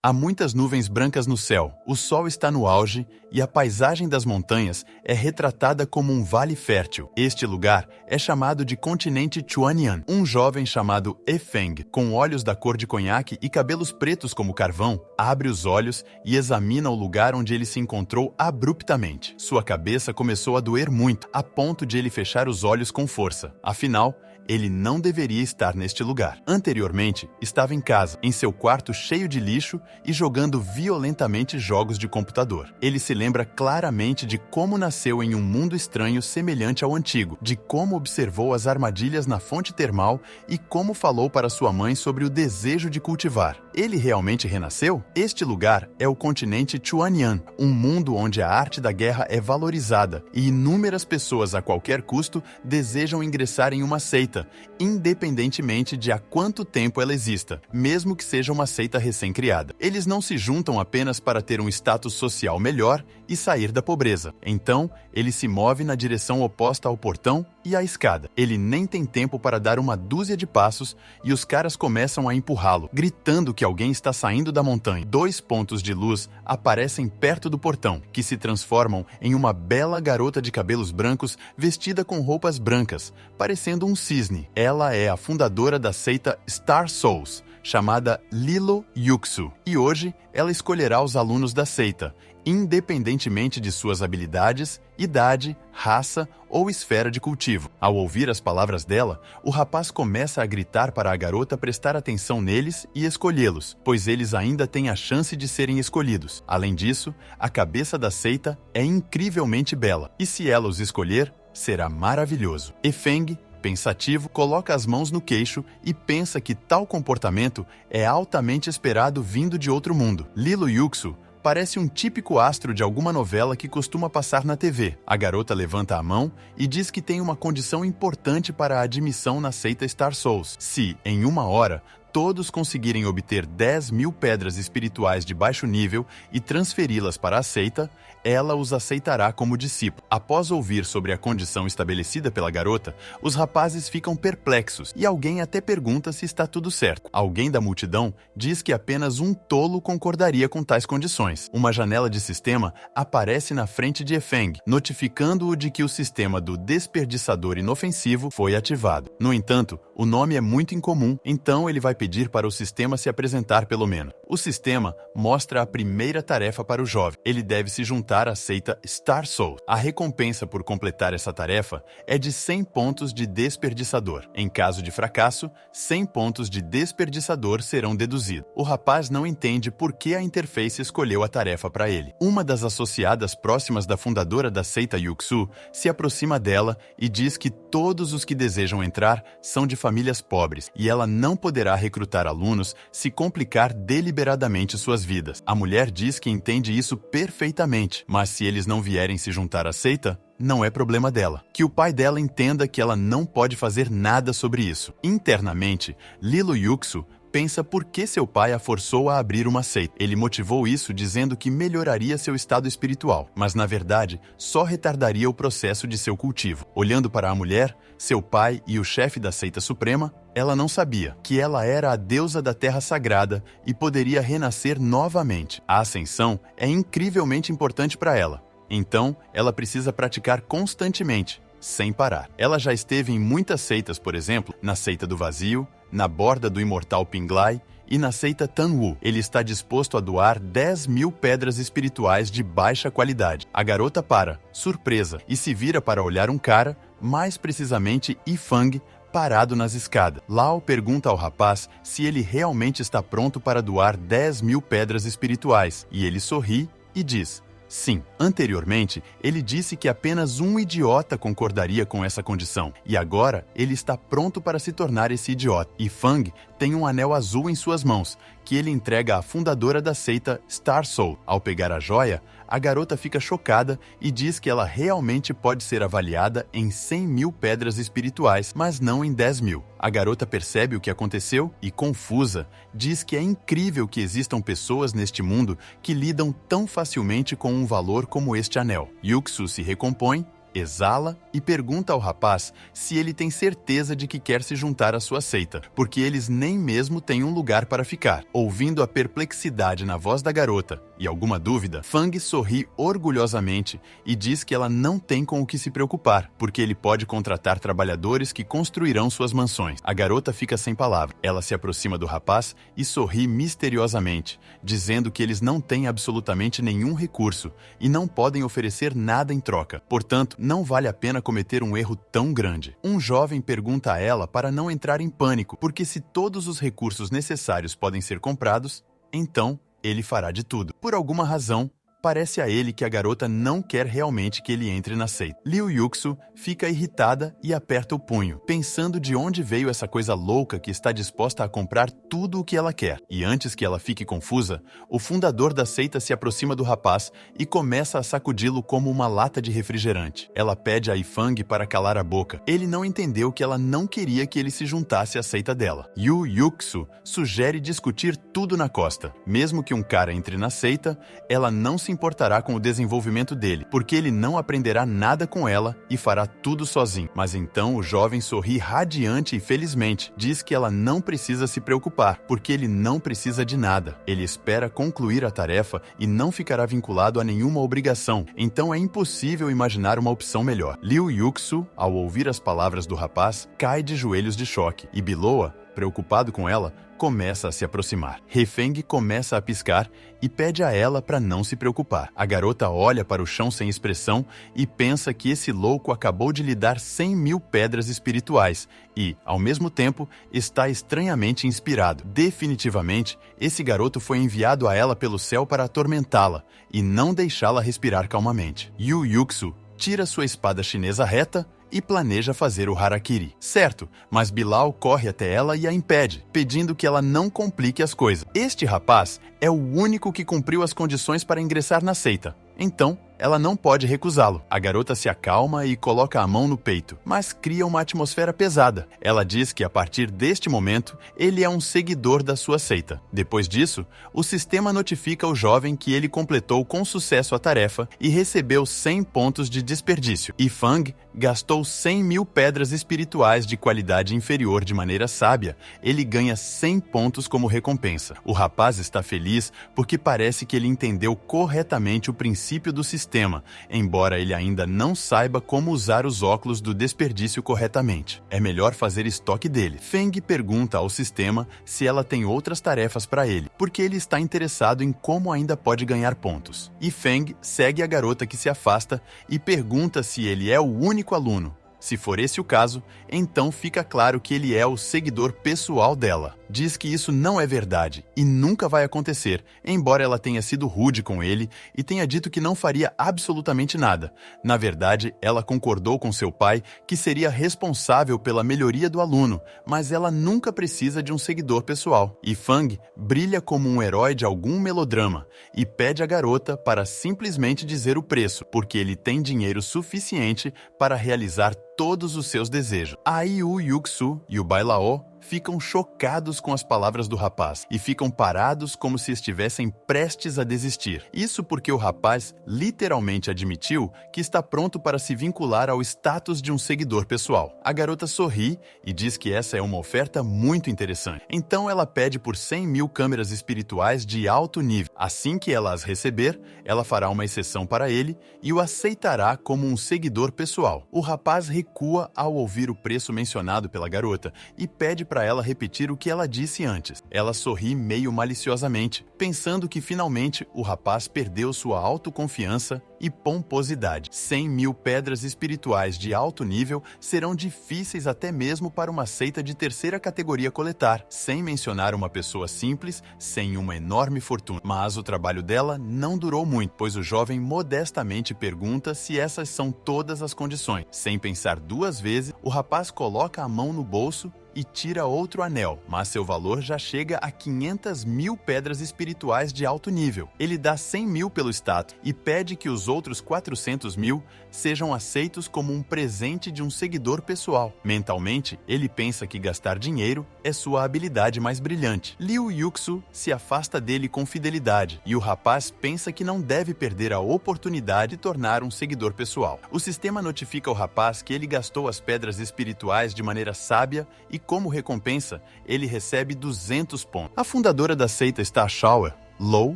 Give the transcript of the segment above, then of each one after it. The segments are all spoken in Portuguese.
Há muitas nuvens brancas no céu, o sol está no auge e a paisagem das montanhas é retratada como um vale fértil. Este lugar é chamado de continente Chuanian. Um jovem chamado Efeng, com olhos da cor de conhaque e cabelos pretos como carvão, abre os olhos e examina o lugar onde ele se encontrou abruptamente. Sua cabeça começou a doer muito, a ponto de ele fechar os olhos com força. Afinal, ele não deveria estar neste lugar. Anteriormente, estava em casa, em seu quarto cheio de lixo e jogando violentamente jogos de computador. Ele se lembra claramente de como nasceu em um mundo estranho semelhante ao antigo, de como observou as armadilhas na fonte termal e como falou para sua mãe sobre o desejo de cultivar. Ele realmente renasceu? Este lugar é o continente Chuanian, um mundo onde a arte da guerra é valorizada e inúmeras pessoas a qualquer custo desejam ingressar em uma seita, independentemente de há quanto tempo ela exista, mesmo que seja uma seita recém-criada. Eles não se juntam apenas para ter um status social melhor e sair da pobreza. Então, ele se move na direção oposta ao portão e à escada. Ele nem tem tempo para dar uma dúzia de passos e os caras começam a empurrá-lo, gritando que alguém está saindo da montanha. 2 pontos de luz aparecem perto do portão, que se transformam em uma bela garota de cabelos brancos vestida com roupas brancas, parecendo um cisne. Ela é a fundadora da seita Star Souls, chamada Lilo Yuxu, e hoje ela escolherá os alunos da seita, independentemente de suas habilidades, idade, raça ou esfera de cultivo. Ao ouvir as palavras dela, o rapaz começa a gritar para a garota prestar atenção neles e escolhê-los, pois eles ainda têm a chance de serem escolhidos. Além disso, a cabeça da seita é incrivelmente bela, e se ela os escolher, será maravilhoso. Efeng, pensativo, coloca as mãos no queixo e pensa que tal comportamento é altamente esperado vindo de outro mundo. Lilo Yuxu parece um típico astro de alguma novela que costuma passar na TV. A garota levanta a mão e diz que tem uma condição importante para a admissão na seita Star Souls. Se, em 1 hora, todos conseguirem obter 10.000 pedras espirituais de baixo nível e transferi-las para a seita, ela os aceitará como discípulo. Após ouvir sobre a condição estabelecida pela garota, os rapazes ficam perplexos e alguém até pergunta se está tudo certo. Alguém da multidão diz que apenas um tolo concordaria com tais condições. Uma janela de sistema aparece na frente de Efeng, notificando-o de que o sistema do desperdiçador inofensivo foi ativado. No entanto, o nome é muito incomum, então ele vai pedir para o sistema se apresentar pelo menos. O sistema mostra a primeira tarefa para o jovem. Ele deve se juntar à seita Star Soul. A recompensa por completar essa tarefa é de 100 pontos de desperdiçador. Em caso de fracasso, 100 pontos de desperdiçador serão deduzidos. O rapaz não entende por que a interface escolheu a tarefa para ele. Uma das associadas próximas da fundadora da seita Yuxu se aproxima dela e diz que todos os que desejam entrar são de famílias pobres e ela não poderá recrutar alunos se complicar deliberadamente suas vidas. A mulher diz que entende isso perfeitamente, mas se eles não vierem se juntar à seita, não é problema dela. Que o pai dela entenda que ela não pode fazer nada sobre isso. Internamente, Lilo Yuxu pensa por que seu pai a forçou a abrir uma seita. Ele motivou isso dizendo que melhoraria seu estado espiritual, mas na verdade só retardaria o processo de seu cultivo. Olhando para a mulher, seu pai e o chefe da seita suprema, ela não sabia que ela era a deusa da terra sagrada e poderia renascer novamente. A ascensão é incrivelmente importante para ela. Então, ela precisa praticar constantemente, sem parar. Ela já esteve em muitas seitas, por exemplo, na seita do vazio, na borda do imortal Pinglai e na seita Tanwu. Ele está disposto a doar 10.000 pedras espirituais de baixa qualidade. A garota para, surpresa, e se vira para olhar um cara, mais precisamente Yifeng, parado nas escadas. Lao pergunta ao rapaz se ele realmente está pronto para doar 10.000 pedras espirituais, e ele sorri e diz: sim. Anteriormente, ele disse que apenas um idiota concordaria com essa condição, e agora ele está pronto para se tornar esse idiota. Yifeng tem um anel azul em suas mãos, que ele entrega à fundadora da seita Star Soul. Ao pegar a joia, a garota fica chocada e diz que ela realmente pode ser avaliada em 100.000 pedras espirituais, mas não em 10.000. A garota percebe o que aconteceu e, confusa, diz que é incrível que existam pessoas neste mundo que lidam tão facilmente com um valor como este anel. Yuxu se recompõe exala e pergunta ao rapaz se ele tem certeza de que quer se juntar à sua seita, porque eles nem mesmo têm um lugar para ficar. Ouvindo a perplexidade na voz da garota e alguma dúvida, Fang sorri orgulhosamente e diz que ela não tem com o que se preocupar, porque ele pode contratar trabalhadores que construirão suas mansões. A garota fica sem palavras. Ela se aproxima do rapaz e sorri misteriosamente, dizendo que eles não têm absolutamente nenhum recurso e não podem oferecer nada em troca. Portanto, não vale a pena cometer um erro tão grande. Um jovem pergunta a ela para não entrar em pânico, porque se todos os recursos necessários podem ser comprados, então ele fará de tudo. Por alguma razão, parece a ele que a garota não quer realmente que ele entre na seita. Liu Yuxu fica irritada e aperta o punho, pensando de onde veio essa coisa louca que está disposta a comprar tudo o que ela quer. E antes que ela fique confusa, o fundador da seita se aproxima do rapaz e começa a sacudi-lo como uma lata de refrigerante. Ela pede a Yifang para calar a boca. Ele não entendeu que ela não queria que ele se juntasse à seita dela. Yu Yuxu sugere discutir tudo na costa. Mesmo que um cara entre na seita, ela não se importará com o desenvolvimento dele, porque ele não aprenderá nada com ela e fará tudo sozinho. Mas então o jovem sorri radiante e felizmente. Diz que ela não precisa se preocupar, porque ele não precisa de nada. Ele espera concluir a tarefa e não ficará vinculado a nenhuma obrigação, então é impossível imaginar uma opção melhor. Liu Yuxu, ao ouvir as palavras do rapaz, cai de joelhos de choque, e Biloa, preocupado com ela, começa a se aproximar. Hefeng começa a piscar e pede a ela para não se preocupar. A garota olha para o chão sem expressão e pensa que esse louco acabou de lhe dar 100.000 pedras espirituais e, ao mesmo tempo, está estranhamente inspirado. Definitivamente, esse garoto foi enviado a ela pelo céu para atormentá-la e não deixá-la respirar calmamente. Yu Yuxu tira sua espada chinesa reta e planeja fazer o harakiri. Certo, mas Bilal corre até ela e a impede, pedindo que ela não complique as coisas. Este rapaz é o único que cumpriu as condições para ingressar na seita. Então, ela não pode recusá-lo. A garota se acalma e coloca a mão no peito, mas cria uma atmosfera pesada. Ela diz que a partir deste momento, ele é um seguidor da sua seita. Depois disso, o sistema notifica o jovem que ele completou com sucesso a tarefa e recebeu 100 pontos de desperdício. Yifang gastou 100.000 pedras espirituais de qualidade inferior de maneira sábia. Ele ganha 100 pontos como recompensa. O rapaz está feliz porque parece que ele entendeu corretamente o princípio do sistema, embora ele ainda não saiba como usar os óculos do desperdício corretamente. É melhor fazer estoque dele. Feng pergunta ao sistema se ela tem outras tarefas para ele, porque ele está interessado em como ainda pode ganhar pontos. E Feng segue a garota que se afasta e pergunta se ele é o único aluno. Se for esse o caso, então fica claro que ele é o seguidor pessoal dela. Diz que isso não é verdade e nunca vai acontecer, embora ela tenha sido rude com ele e tenha dito que não faria absolutamente nada. Na verdade, ela concordou com seu pai que seria responsável pela melhoria do aluno, mas ela nunca precisa de um seguidor pessoal. E Fang brilha como um herói de algum melodrama e pede à garota para simplesmente dizer o preço, porque ele tem dinheiro suficiente para realizar todos os seus desejos. A Yu Yuxu e o Bailao ficam chocados com as palavras do rapaz e ficam parados como se estivessem prestes a desistir. Isso porque o rapaz literalmente admitiu que está pronto para se vincular ao status de um seguidor pessoal. A garota sorri e diz que essa é uma oferta muito interessante. Então ela pede por 100.000 câmeras espirituais de alto nível. Assim que ela as receber, ela fará uma exceção para ele e o aceitará como um seguidor pessoal. O rapaz recua ao ouvir o preço mencionado pela garota e pede para ela repetir o que ela disse antes. Ela sorri meio maliciosamente, pensando que finalmente o rapaz perdeu sua autoconfiança e pomposidade. 100.000 pedras espirituais de alto nível serão difíceis até mesmo para uma seita de terceira categoria coletar, sem mencionar uma pessoa simples, sem uma enorme fortuna. Mas o trabalho dela não durou muito, pois o jovem modestamente pergunta se essas são todas as condições. Sem pensar duas vezes, o rapaz coloca a mão no bolso e tira outro anel, mas seu valor já chega a 500.000 pedras espirituais de alto nível. Ele dá 100.000 pelo status e pede que os outros 400.000 sejam aceitos como um presente de um seguidor pessoal. Mentalmente, ele pensa que gastar dinheiro é sua habilidade mais brilhante. Liu Yuxu se afasta dele com fidelidade e o rapaz pensa que não deve perder a oportunidade de tornar um seguidor pessoal. O sistema notifica o rapaz que ele gastou as pedras espirituais de maneira sábia e, como recompensa, ele recebe 200 pontos. A fundadora da seita Star Shower, Lou,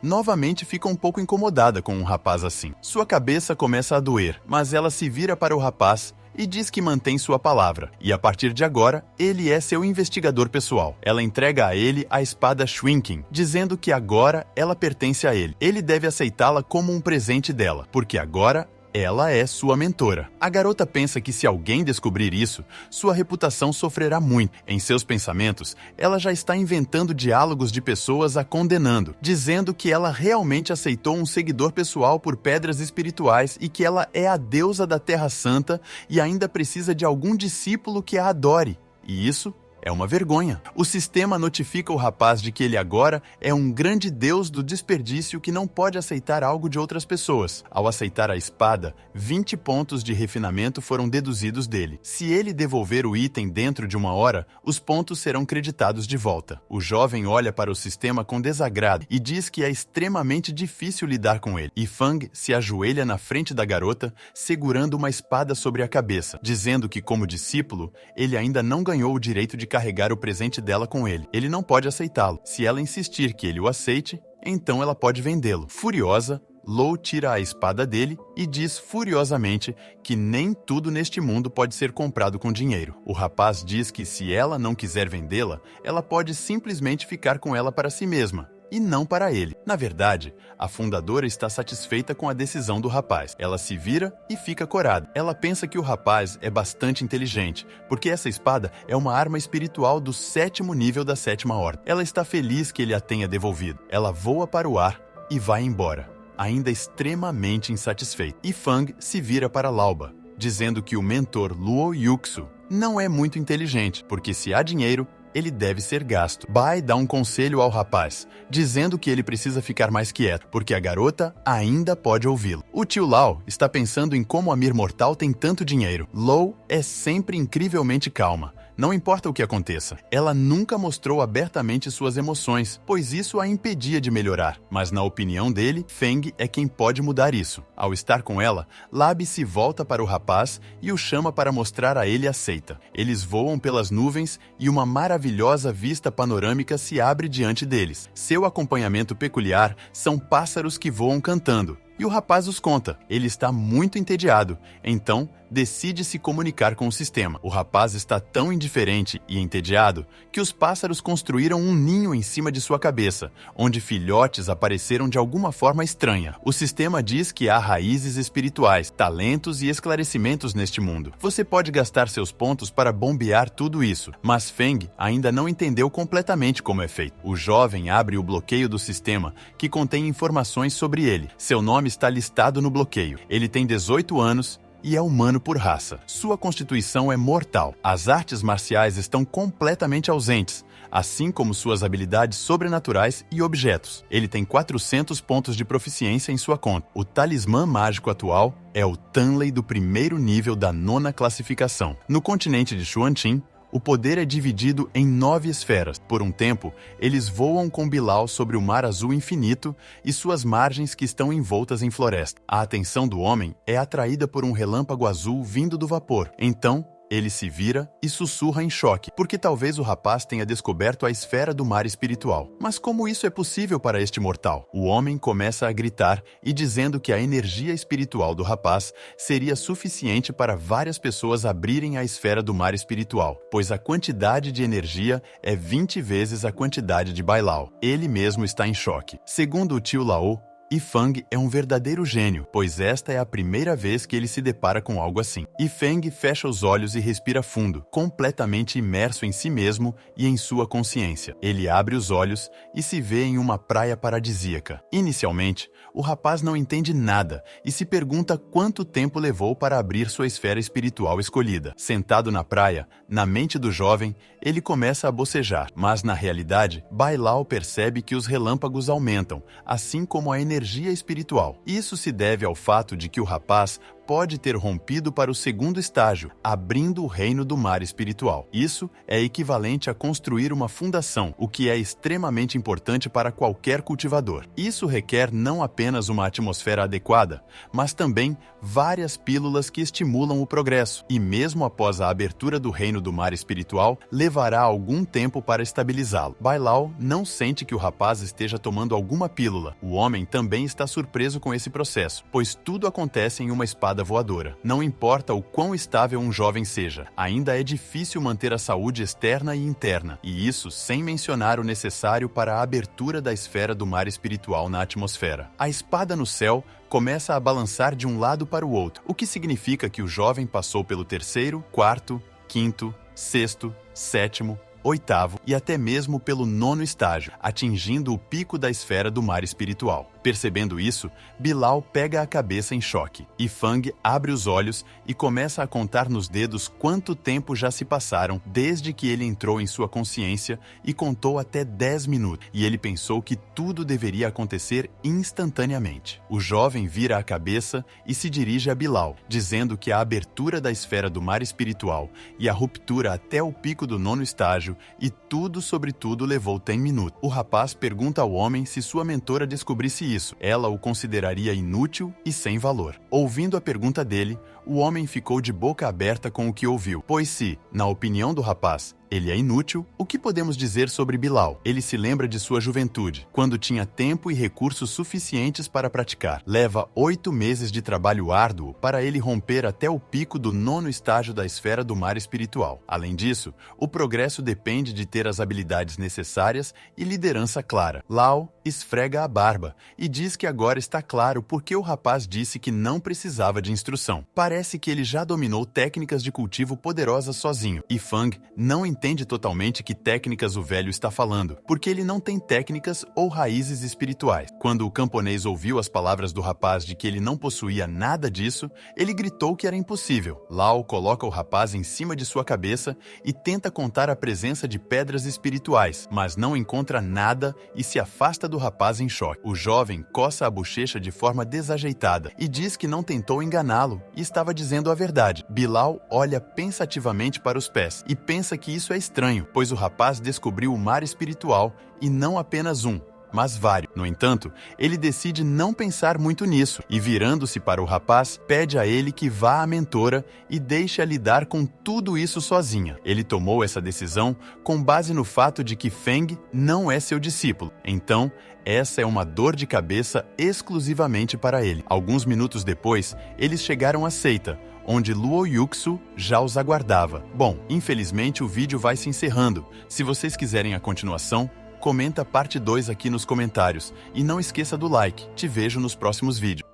novamente fica um pouco incomodada com um rapaz assim. Sua cabeça começa a doer, mas ela se vira para o rapaz e diz que mantém sua palavra, e a partir de agora, ele é seu investigador pessoal. Ela entrega a ele a espada Shrinking, dizendo que agora ela pertence a ele. Ele deve aceitá-la como um presente dela, porque agora ela é sua mentora. A garota pensa que se alguém descobrir isso, sua reputação sofrerá muito. Em seus pensamentos, ela já está inventando diálogos de pessoas a condenando, dizendo que ela realmente aceitou um seguidor pessoal por pedras espirituais e que ela é a deusa da Terra Santa e ainda precisa de algum discípulo que a adore. E isso é uma vergonha. O sistema notifica o rapaz de que ele agora é um grande deus do desperdício que não pode aceitar algo de outras pessoas. Ao aceitar a espada, 20 pontos de refinamento foram deduzidos dele. Se ele devolver o item dentro de 1 hora, os pontos serão creditados de volta. O jovem olha para o sistema com desagrado e diz que é extremamente difícil lidar com ele. E Fang se ajoelha na frente da garota, segurando uma espada sobre a cabeça, dizendo que, como discípulo, ele ainda não ganhou o direito de carregar o presente dela com ele. Ele não pode aceitá-lo. Se ela insistir que ele o aceite, então ela pode vendê-lo. Furiosa, Lou tira a espada dele e diz furiosamente que nem tudo neste mundo pode ser comprado com dinheiro. O rapaz diz que se ela não quiser vendê-la, ela pode simplesmente ficar com ela para si mesma e não para ele. Na verdade, a fundadora está satisfeita com a decisão do rapaz. Ela se vira e fica corada. Ela pensa que o rapaz é bastante inteligente, porque essa espada é uma arma espiritual do 7º nível da 7ª Ordem. Ela está feliz que ele a tenha devolvido. Ela voa para o ar e vai embora, ainda extremamente insatisfeita. E Fang se vira para Lauba, dizendo que o mentor Luo Yuxu não é muito inteligente, porque se há dinheiro, ele deve ser gasto. Bai dá um conselho ao rapaz, dizendo que ele precisa ficar mais quieto, porque a garota ainda pode ouvi-lo. O tio Lau está pensando em como a Mir Mortal tem tanto dinheiro. Lou é sempre incrivelmente calma. Não importa o que aconteça, ela nunca mostrou abertamente suas emoções, pois isso a impedia de melhorar. Mas na opinião dele, Feng é quem pode mudar isso. Ao estar com ela, Lab se volta para o rapaz e o chama para mostrar a ele a seita. Eles voam pelas nuvens e uma maravilhosa vista panorâmica se abre diante deles. Seu acompanhamento peculiar são pássaros que voam cantando. E o rapaz os conta. Ele está muito entediado, então decide se comunicar com o sistema. O rapaz está tão indiferente e entediado que os pássaros construíram um ninho em cima de sua cabeça, onde filhotes apareceram de alguma forma estranha. O sistema diz que há raízes espirituais, talentos e esclarecimentos neste mundo. Você pode gastar seus pontos para bombear tudo isso, mas Feng ainda não entendeu completamente como é feito. O jovem abre o bloqueio do sistema, que contém informações sobre ele. Seu nome está listado no bloqueio. Ele tem 18 anos e é humano por raça. Sua constituição é mortal. As artes marciais estão completamente ausentes, assim como suas habilidades sobrenaturais e objetos. Ele tem 400 pontos de proficiência em sua conta. O talismã mágico atual é o Tanley do 1º nível da 9ª classificação. No continente de Xuanqin, o poder é dividido em 9 esferas. Por um tempo, eles voam com Bilal sobre o mar azul infinito e suas margens que estão envoltas em floresta. A atenção do homem é atraída por um relâmpago azul vindo do vapor. Então, ele se vira e sussurra em choque, porque talvez o rapaz tenha descoberto a esfera do mar espiritual. Mas como isso é possível para este mortal? O homem começa a gritar e dizendo que a energia espiritual do rapaz seria suficiente para várias pessoas abrirem a esfera do mar espiritual, pois a quantidade de energia é 20 vezes a quantidade de Bailao. Ele mesmo está em choque. Segundo o tio Lao, Feng é um verdadeiro gênio, pois esta é a primeira vez que ele se depara com algo assim. Feng fecha os olhos e respira fundo, completamente imerso em si mesmo e em sua consciência. Ele abre os olhos e se vê em uma praia paradisíaca. Inicialmente, o rapaz não entende nada e se pergunta quanto tempo levou para abrir sua esfera espiritual escolhida. Sentado na praia, na mente do jovem, ele começa a bocejar, mas na realidade, Bailao percebe que os relâmpagos aumentam, assim como a energia espiritual. Isso se deve ao fato de que o rapaz pode ter rompido para o segundo estágio, abrindo o reino do mar espiritual. Isso é equivalente a construir uma fundação, o que é extremamente importante para qualquer cultivador. Isso requer não apenas uma atmosfera adequada, mas também várias pílulas que estimulam o progresso. E mesmo após a abertura do reino do mar espiritual, levará algum tempo para estabilizá-lo. Bailao não sente que o rapaz esteja tomando alguma pílula. O homem também está surpreso com esse processo, pois tudo acontece em uma espada voadora. Não importa o quão estável um jovem seja, ainda é difícil manter a saúde externa e interna, e isso sem mencionar o necessário para a abertura da esfera do mar espiritual na atmosfera. A espada no céu começa a balançar de um lado para o outro, o que significa que o jovem passou pelo terceiro, quarto, quinto, sexto, sétimo, oitavo e até mesmo pelo nono estágio, atingindo o pico da esfera do mar espiritual. Percebendo isso, Bilal pega a cabeça em choque. Feng abre os olhos e começa a contar nos dedos quanto tempo já se passaram desde que ele entrou em sua consciência e contou até 10 minutos. E ele pensou que tudo deveria acontecer instantaneamente. O jovem vira a cabeça e se dirige a Bilal, dizendo que a abertura da esfera do mar espiritual e a ruptura até o pico do nono estágio e tudo sobre tudo levou 10 minutos. O rapaz pergunta ao homem se sua mentora descobrisse isso, ela o consideraria inútil e sem valor. Ouvindo a pergunta dele, o homem ficou de boca aberta com o que ouviu, pois se, na opinião do rapaz, ele é inútil, o que podemos dizer sobre Bilal? Ele se lembra de sua juventude, quando tinha tempo e recursos suficientes para praticar. Leva 8 meses de trabalho árduo para ele romper até o pico do nono estágio da esfera do mar espiritual. Além disso, o progresso depende de ter as habilidades necessárias e liderança clara. Lao esfrega a barba e diz que agora está claro por que o rapaz disse que não precisava de instrução. Parece que ele já dominou técnicas de cultivo poderosas sozinho. Feng não entende totalmente que técnicas o velho está falando, porque ele não tem técnicas ou raízes espirituais. Quando o camponês ouviu as palavras do rapaz de que ele não possuía nada disso, ele gritou que era impossível. Lao coloca o rapaz em cima de sua cabeça e tenta contar a presença de pedras espirituais, mas não encontra nada e se afasta do rapaz em choque. O jovem coça a bochecha de forma desajeitada e diz que não tentou enganá-lo e estava dizendo a verdade. Bilal olha pensativamente para os pés e pensa que isso é estranho, pois o rapaz descobriu o mar espiritual e não apenas um, mas vários. No entanto, ele decide não pensar muito nisso e, virando-se para o rapaz, pede a ele que vá à mentora e deixe-a lidar com tudo isso sozinha. Ele tomou essa decisão com base no fato de que Feng não é seu discípulo. Então, essa é uma dor de cabeça exclusivamente para ele. Alguns minutos depois, eles chegaram à seita, onde Luo Yuxu já os aguardava. Bom, infelizmente o vídeo vai se encerrando. Se vocês quiserem a continuação, comenta parte 2 aqui nos comentários. E não esqueça do like. Te vejo nos próximos vídeos.